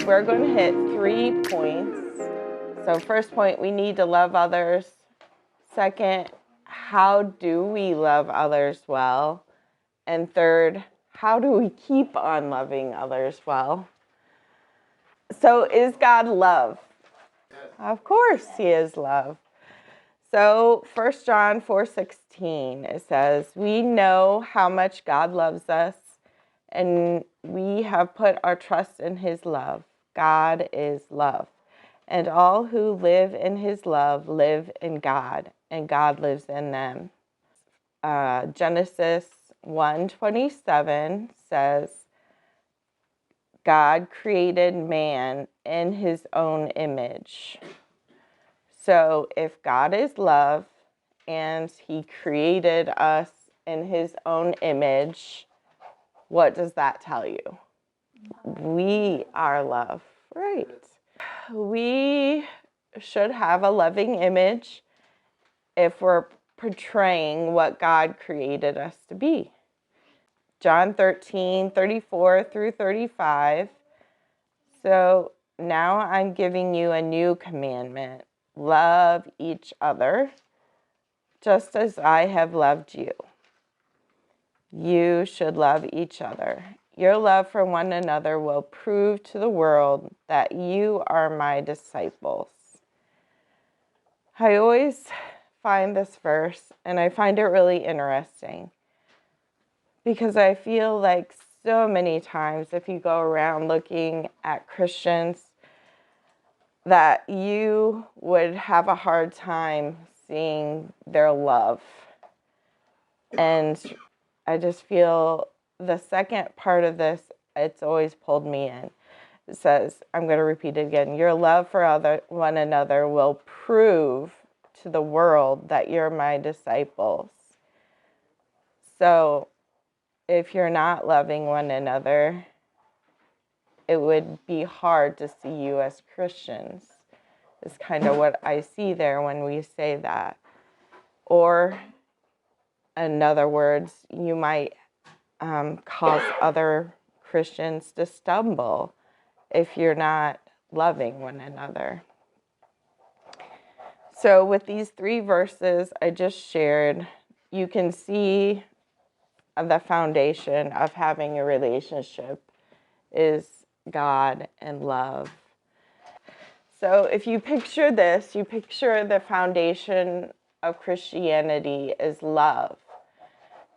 we're going to hit 3 points. So first point, we need to love others. Second, how do we love others well? And third, how do we keep on loving others well? So is God love? Yes. Of course he is love. So 1 John 4:16, it says, we know how much God loves us, and we have put our trust in his love. God is love. And all who live in his love live in God, and God lives in them. Genesis 1:27 says, God created man in his own image. So if God is love and he created us in his own image, what does that tell you? We are love, right? We should have a loving image if we're portraying what God created us to be. John 13:34 through 35. So now I'm giving you a new commandment. Love each other, just as I have loved you. You should love each other. Your love for one another will prove to the world that you are my disciples. I always find this verse, and I find it really interesting, because I feel like so many times if you go around looking at Christians, that you would have a hard time seeing their love. And I just feel the second part of this, it's always pulled me in. It says, I'm going to repeat it again, your love for one another will prove to the world that you're my disciples. So if you're not loving one another, it would be hard to see you as Christians. Is kind of what I see there when we say that. Or, in other words, you might cause other Christians to stumble if you're not loving one another. So with these 3 verses I just shared, you can see the foundation of having a relationship is God and love. So if you picture this, you picture the foundation of Christianity is love.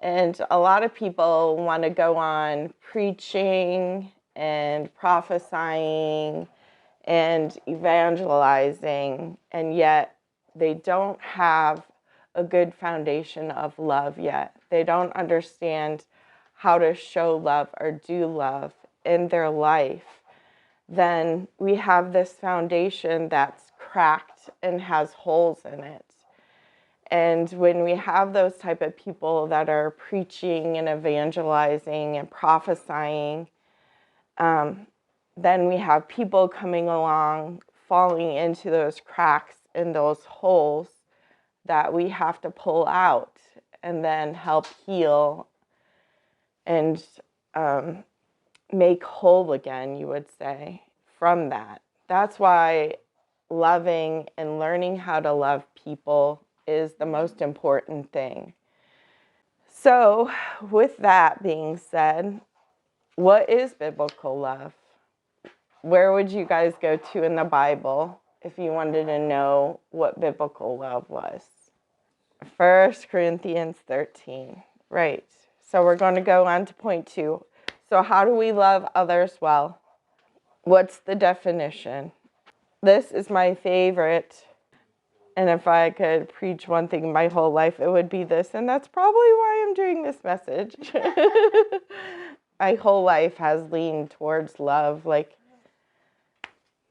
And a lot of people want to go on preaching and prophesying and evangelizing, and yet they don't have a good foundation of love yet. They don't understand how to show love or do love in their life. Then we have this foundation that's cracked and has holes in it. And when we have those type of people that are preaching and evangelizing and prophesying, then we have people coming along, falling into those cracks and those holes that we have to pull out and then help heal and make whole again, you would say, from that. That's why loving and learning how to love people is the most important thing. So, with that being said, what is biblical love? Where would you guys go to in the Bible if you wanted to know what biblical love was? 1 Corinthians 13. Right. So we're going to go on to point 2. So how do we love others well? What's the definition? This is my favorite. And if I could preach one thing my whole life, it would be this. And that's probably why I'm doing this message. My whole life has leaned towards love. Like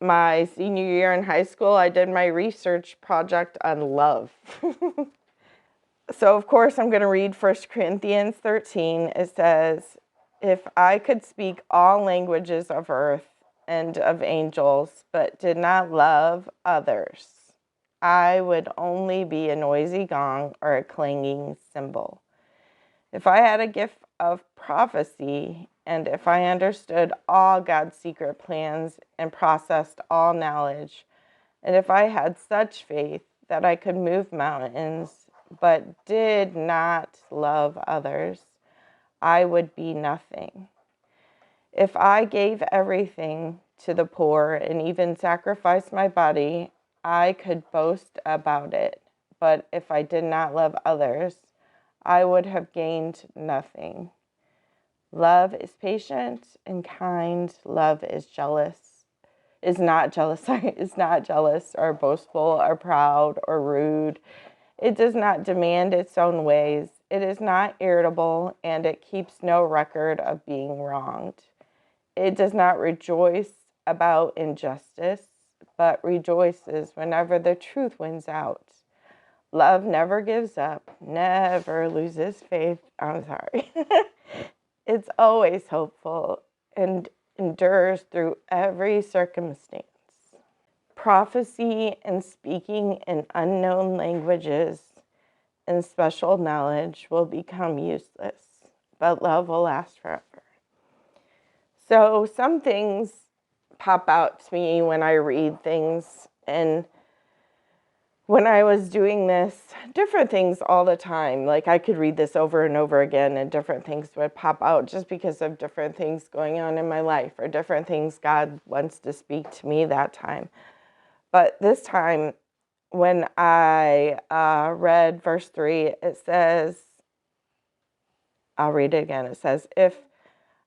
my senior year in high school, I did my research project on love. So, of course, I'm going to read 1 Corinthians 13. It says, if I could speak all languages of earth and of angels, but did not love others, I would only be a noisy gong or a clanging cymbal. If I had a gift of prophecy And if I understood all God's secret plans and processed all knowledge, and if I had such faith that I could move mountains, but did not love others, I would be nothing. If I gave everything to the poor and even sacrificed my body, I could boast about it. But if I did not love others, I would have gained nothing. Love is patient and kind. Love is not jealous or boastful or proud or rude. It does not demand its own ways. It is not irritable, and it keeps no record of being wronged. It does not rejoice about injustice, but rejoices whenever the truth wins out. Love never gives up, never loses faith. I'm sorry. It's always hopeful and endures through every circumstance. Prophecy and speaking in unknown languages and special knowledge will become useless, but love will last forever. So some things pop out to me when I read things, and when I was doing this, different things all the time, like I could read this over and over again and different things would pop out just because of different things going on in my life or different things God wants to speak to me that time. But this time, when I read verse 3, it says, I'll read it again. It says, if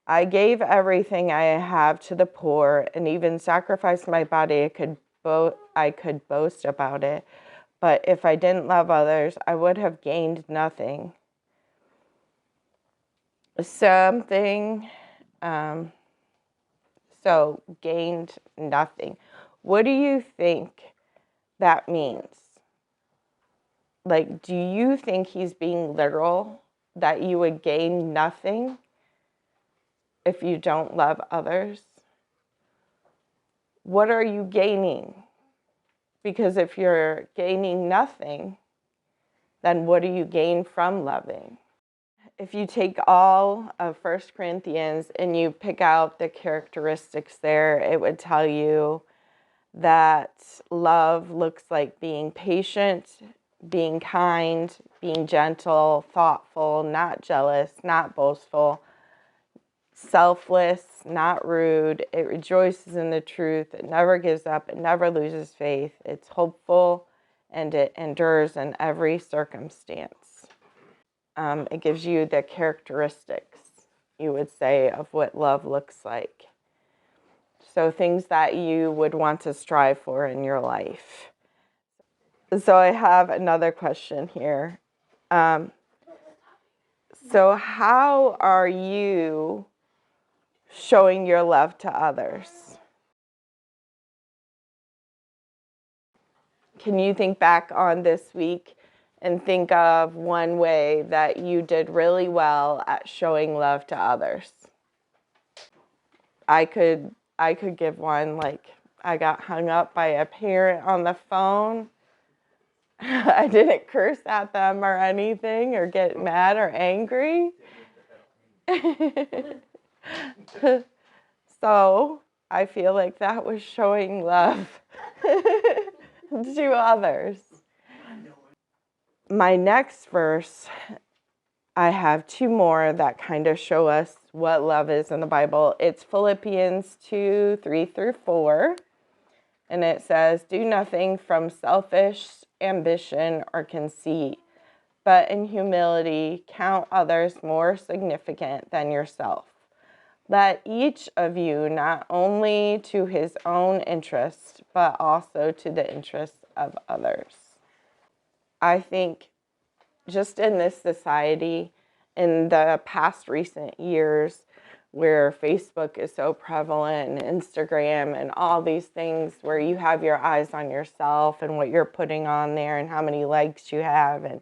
I gave everything I have to the poor and even sacrificed my body, I could boast about it. But if I didn't love others, I would have gained nothing. So gained nothing. What do you think that means? Like, do you think he's being literal, that you would gain nothing if you don't love others? What are you gaining? Because if you're gaining nothing, then what do you gain from loving? If you take all of 1 Corinthians and you pick out the characteristics there, it would tell you that love looks like being patient, being kind, being gentle, thoughtful, not jealous, not boastful, selfless, not rude. It rejoices in the truth. It never gives up. It never loses faith. It's hopeful, and it endures in every circumstance. It gives you the characteristics, you would say, of what love looks like. So things that you would want to strive for in your life. So I have another question here. So how are you showing your love to others? Can you think back on this week and think of one way that you did really well at showing love to others? I could give one, like I got hung up by a parent on the phone. I didn't curse at them or anything or get mad or angry. So I feel like that was showing love to others. My next verse, I have two more that kind of show us what love is in the Bible. It's Philippians 2:3-4. And it says, do nothing from selfish ambition or conceit, but in humility count others more significant than yourself. Let each of you not only to his own interest, but also to the interests of others. I think just in this society, in the past recent years, where Facebook is so prevalent and Instagram and all these things where you have your eyes on yourself and what you're putting on there and how many likes you have and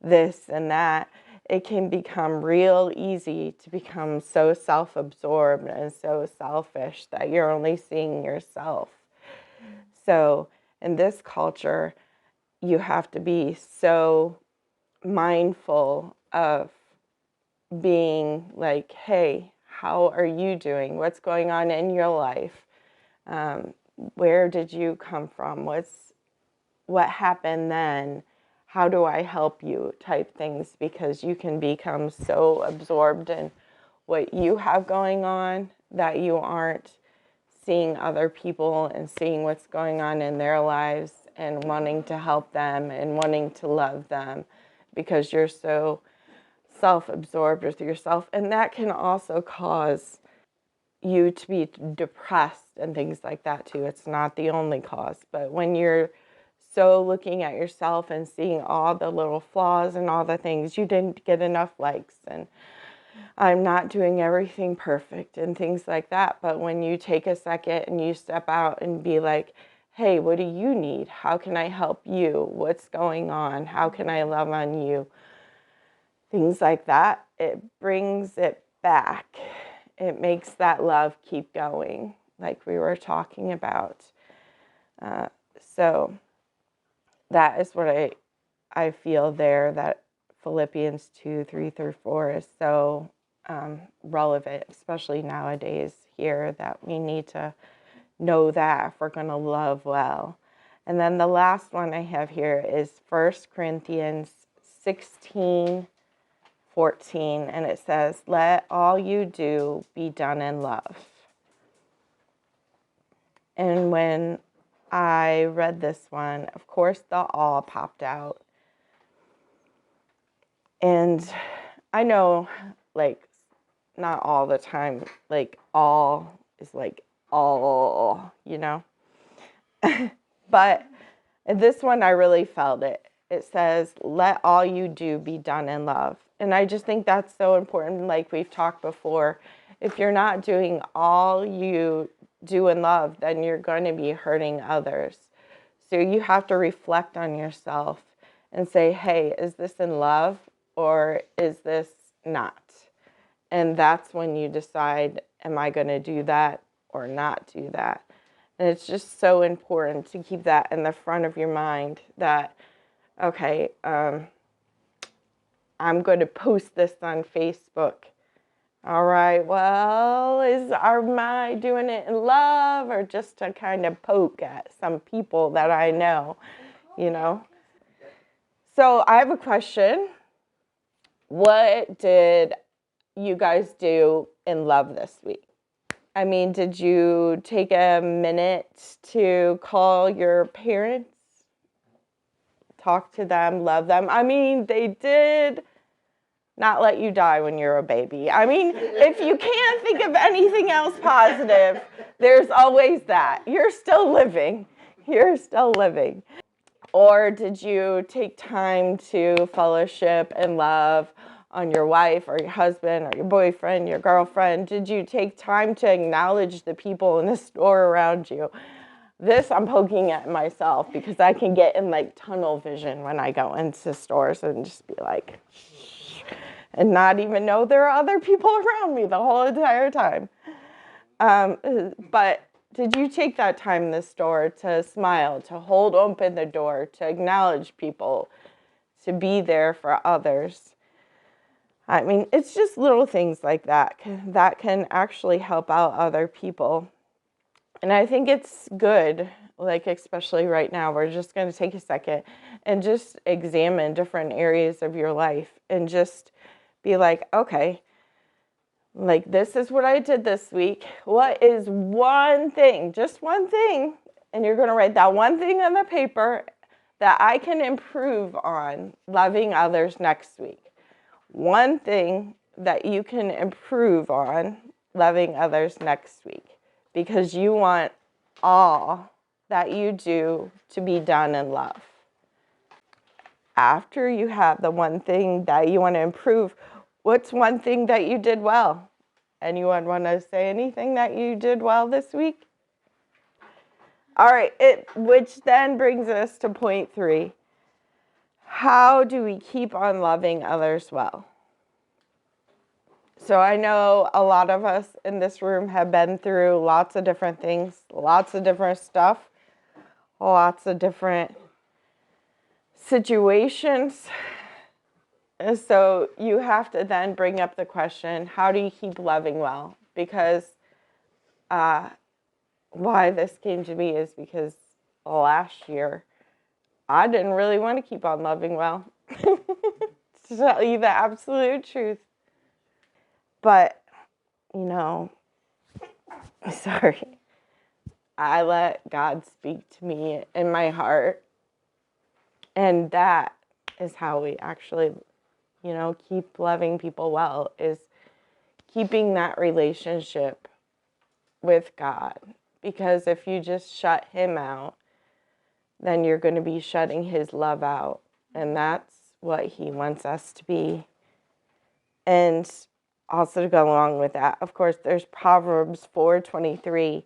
this and that, it can become real easy to become so self-absorbed and so selfish that you're only seeing yourself. So in this culture, you have to be so mindful of being like, hey, how are you doing? What's going on in your life? Where did you come from? What happened then? How do I help you type things, because you can become so absorbed in what you have going on that you aren't seeing other people and seeing what's going on in their lives and wanting to help them and wanting to love them, because you're so self-absorbed with yourself. And that can also cause you to be depressed and things like that too. It's not the only cause, but when you're so looking at yourself and seeing all the little flaws and all the things, you didn't get enough likes, and I'm not doing everything perfect and things like that. But when you take a second and you step out and be like, hey, what do you need? How can I help you? What's going on? How can I love on you? Things like that, it brings it back. It makes that love keep going, like we were talking about. So that is what I feel there, that Philippians 2:3-4 is so relevant, especially nowadays here, that we need to know that if we're going to love well. And then the last one I have here is 1 Corinthians 16:14, and it says, let all you do be done in love. And when I read this one, of course, the all popped out. And I know, like, not all the time, like, all is like all, you know. But this one, I really felt it. It says, let all you do be done in love. And I just think that's so important. Like we've talked before, if you're not doing all you do in love, then you're going to be hurting others. So you have to reflect on yourself and say, hey, is this in love or is this not? And that's when you decide, am I going to do that or not do that? And it's just so important to keep that in the front of your mind that, okay, I'm going to post this on Facebook. All right, well, am I doing it in love or just to kind of poke at some people that I know, you know? So I have a question. What did you guys do in love this week? I mean, did you take a minute to call your parents, talk to them, love them? I mean, they did not let you die when you're a baby. I mean, if you can't think of anything else positive, there's always that. You're still living. You're still living. Or did you take time to fellowship and love on your wife or your husband or your boyfriend, your girlfriend? Did you take time to acknowledge the people in the store around you? This I'm poking at myself because I can get in like tunnel vision when I go into stores and just be like, and not even know there are other people around me the whole entire time. But did you take that time in the store to smile, to hold open the door, to acknowledge people, to be there for others? I mean, it's just little things like that can actually help out other people. And I think it's good, like especially right now, we're just going to take a second and just examine different areas of your life and just be like, okay, like this is what I did this week. What is one thing, just one thing, and you're going to write that one thing on the paper that I can improve on loving others next week. One thing that you can improve on loving others next week, because you want all that you do to be done in love. After you have the one thing that you want to improve, what's one thing that you did well? Anyone want to say anything that you did well this week? All right, which then brings us to point 3. How do we keep on loving others well? So I know a lot of us in this room have been through lots of different things, lots of different stuff, lots of different situations. And so you have to then bring up the question, how do you keep loving well? Because why this came to me is because last year I didn't really want to keep on loving well. To tell you the absolute truth. But, sorry, I let God speak to me in my heart. And that is how we actually, keep loving people well, is keeping that relationship with God. Because if you just shut him out, then you're going to be shutting his love out. And that's what he wants us to be. And also to go along with that, of course, there's Proverbs 4:23.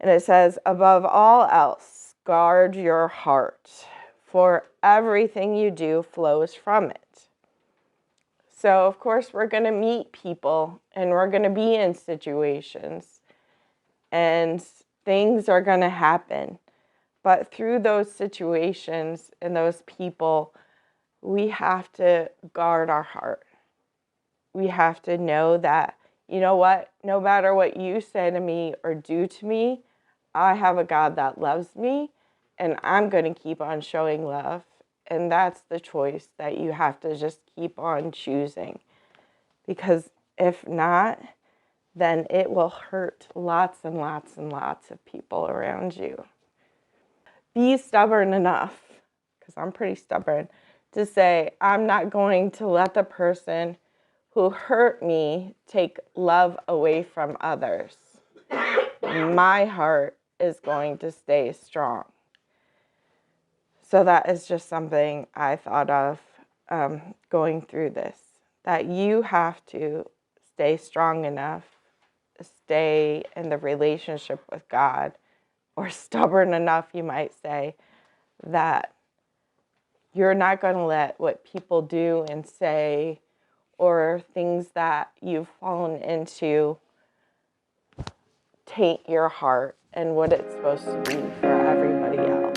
And it says, above all else, guard your heart, for everything you do flows from it. So, of course, we're going to meet people and we're going to be in situations and things are going to happen. But through those situations and those people, we have to guard our heart. We have to know that, you know what, no matter what you say to me or do to me, I have a God that loves me and I'm going to keep on showing love. And that's the choice that you have to just keep on choosing. Because if not, then it will hurt lots and lots and lots of people around you. Be stubborn enough, because I'm pretty stubborn, to say, I'm not going to let the person who hurt me take love away from others. My heart is going to stay strong. So that is just something I thought of going through this, that you have to stay strong enough, stay in the relationship with God, or stubborn enough, you might say, that you're not going to let what people do and say or things that you've fallen into taint your heart and what it's supposed to be for everybody else.